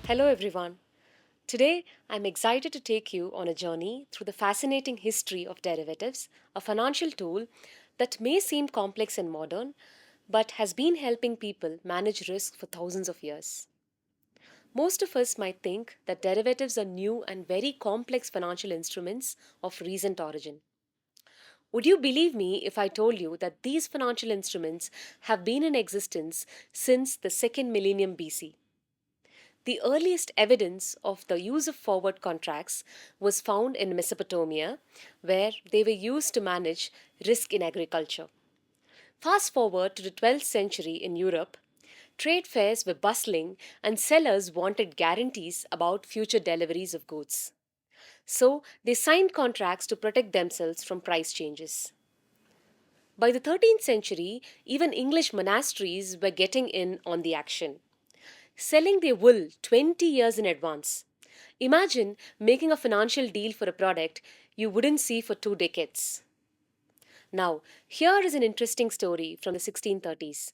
Hello, everyone. Today, I'm excited to take you on a journey through the fascinating history of derivatives, a financial tool that may seem complex and modern, but has been helping people manage risk for thousands of years. Most of us might think that derivatives are new and very complex financial instruments of recent origin. Would you believe me if I told you that these financial instruments have been in existence since the second millennium BC? The earliest evidence of the use of forward contracts was found in Mesopotamia, where they were used to manage risk in agriculture. Fast forward to the 12th century in Europe, trade fairs were bustling and sellers wanted guarantees about future deliveries of goods. So they signed contracts to protect themselves from price changes. By the 13th century, even English monasteries were getting in on the action, selling their wool 20 years in advance. Imagine making a financial deal for a product you wouldn't see for 2 decades. Now, here is an interesting story from the 1630s.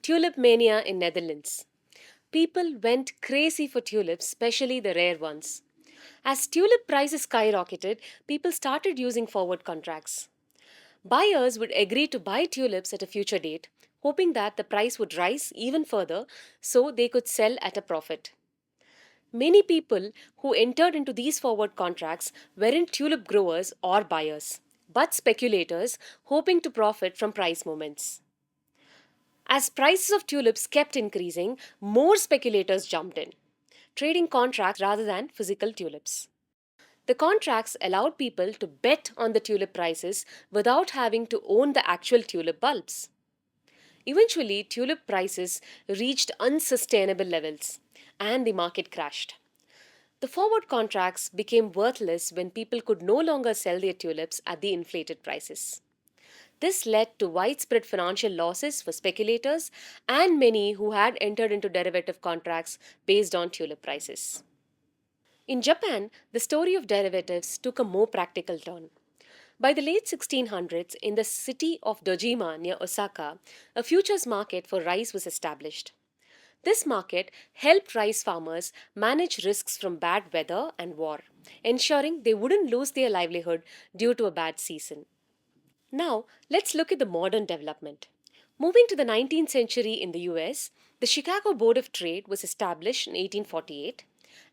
Tulip mania in Netherlands. People went crazy for tulips, especially the rare ones. As tulip prices skyrocketed, people started using forward contracts. Buyers would agree to buy tulips at a future date, hoping that the price would rise even further so they could sell at a profit. Many people who entered into these forward contracts weren't tulip growers or buyers, but speculators hoping to profit from price movements. As prices of tulips kept increasing, more speculators jumped in, trading contracts rather than physical tulips. The contracts allowed people to bet on the tulip prices without having to own the actual tulip bulbs. Eventually, tulip prices reached unsustainable levels and the market crashed. The forward contracts became worthless when people could no longer sell their tulips at the inflated prices. This led to widespread financial losses for speculators and many who had entered into derivative contracts based on tulip prices. In Japan, the story of derivatives took a more practical turn. By the late 1600s, in the city of Dojima near Osaka, a futures market for rice was established. This market helped rice farmers manage risks from bad weather and war, ensuring they wouldn't lose their livelihood due to a bad season. Now, let's look at the modern development. Moving to the 19th century in the US, the Chicago Board of Trade was established in 1848,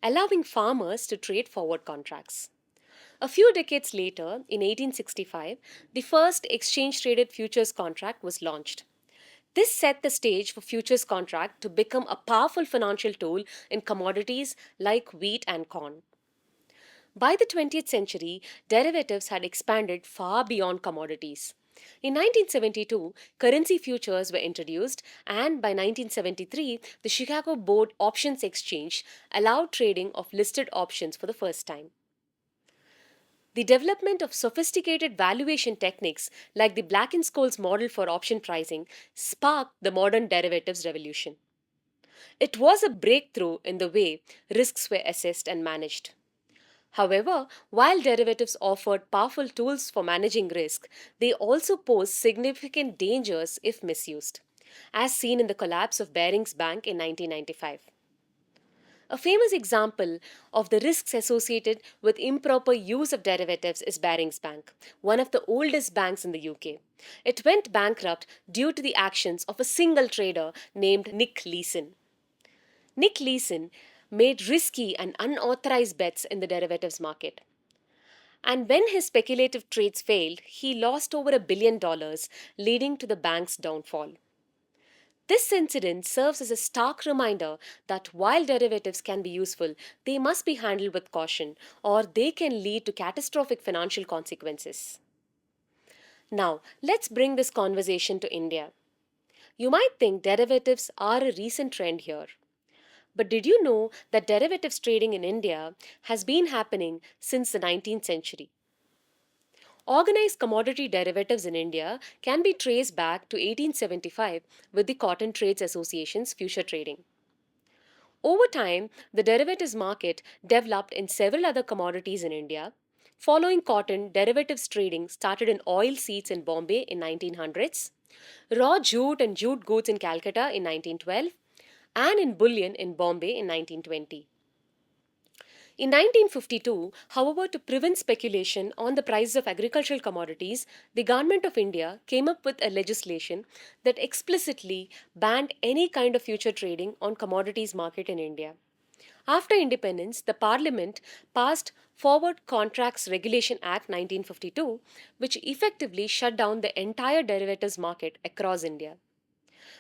allowing farmers to trade forward contracts. A few decades later, in 1865, the first exchange traded futures contract was launched. This set the stage for futures contract to become a powerful financial tool in commodities like wheat and corn. By the 20th century, derivatives had expanded far beyond commodities. In 1972, currency futures were introduced, and by 1973, the Chicago Board Options Exchange allowed trading of listed options for the first time. The development of sophisticated valuation techniques like the Black and Scholes model for option pricing sparked the modern derivatives revolution. It was a breakthrough in the way risks were assessed and managed. However, while derivatives offered powerful tools for managing risk, they also posed significant dangers if misused, as seen in the collapse of Barings Bank in 1995. A famous example of the risks associated with improper use of derivatives is Barings Bank, one of the oldest banks in the UK. It went bankrupt due to the actions of a single trader named Nick Leeson. Nick Leeson made risky and unauthorized bets in the derivatives market. And when his speculative trades failed, he lost over $1 billion, leading to the bank's downfall. This incident serves as a stark reminder that while derivatives can be useful, they must be handled with caution or they can lead to catastrophic financial consequences. Now, let's bring this conversation to India. You might think derivatives are a recent trend here. But did you know that derivatives trading in India has been happening since the 19th century? Organized commodity derivatives in India can be traced back to 1875 with the Cotton Trades Association's future trading. Over time, the derivatives market developed in several other commodities in India. Following cotton, derivatives trading started in oil seeds in Bombay in 1900s, raw jute and jute goods in Calcutta in 1912, and in bullion in Bombay in 1920. In 1952, however, to prevent speculation on the prices of agricultural commodities, the Government of India came up with a legislation that explicitly banned any kind of future trading on commodities market in India. After independence, the Parliament passed Forward Contracts Regulation Act 1952, which effectively shut down the entire derivatives market across India.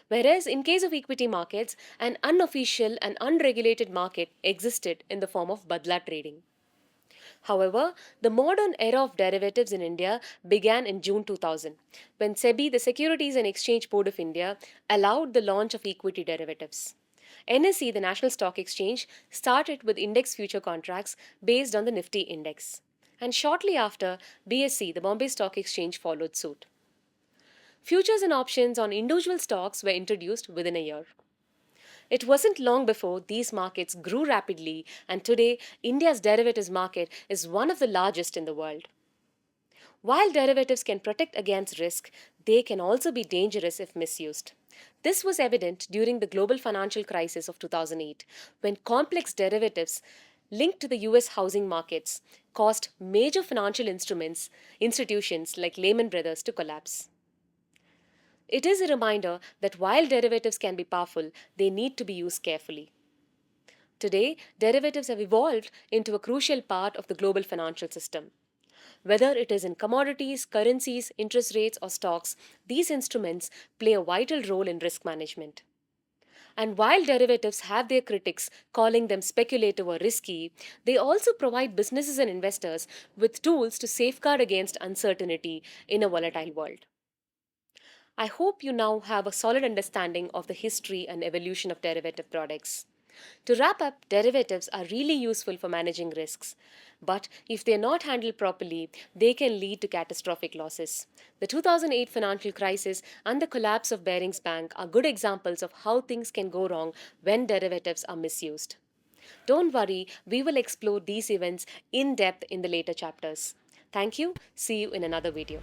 Whereas, in case of equity markets, an unofficial and unregulated market existed in the form of badla trading. However, the modern era of derivatives in India began in June 2000 when SEBI, the Securities and Exchange Board of India, allowed the launch of equity derivatives. NSE, the National Stock Exchange, started with index future contracts based on the Nifty index. And shortly after, BSE, the Bombay Stock Exchange, followed suit. Futures and options on individual stocks were introduced within a year. It wasn't long before these markets grew rapidly, and today India's derivatives market is one of the largest in the world. While derivatives can protect against risk, they can also be dangerous if misused. This was evident during the global financial crisis of 2008, when complex derivatives linked to the US housing markets caused major financial institutions like Lehman Brothers to collapse. It is a reminder that while derivatives can be powerful, they need to be used carefully. Today, derivatives have evolved into a crucial part of the global financial system. Whether it is in commodities, currencies, interest rates, or stocks, these instruments play a vital role in risk management. And while derivatives have their critics calling them speculative or risky, they also provide businesses and investors with tools to safeguard against uncertainty in a volatile world. I hope you now have a solid understanding of the history and evolution of derivative products. To wrap up, derivatives are really useful for managing risks. But if they are not handled properly, they can lead to catastrophic losses. The 2008 financial crisis and the collapse of Barings Bank are good examples of how things can go wrong when derivatives are misused. Don't worry, we will explore these events in depth in the later chapters. Thank you. See you in another video.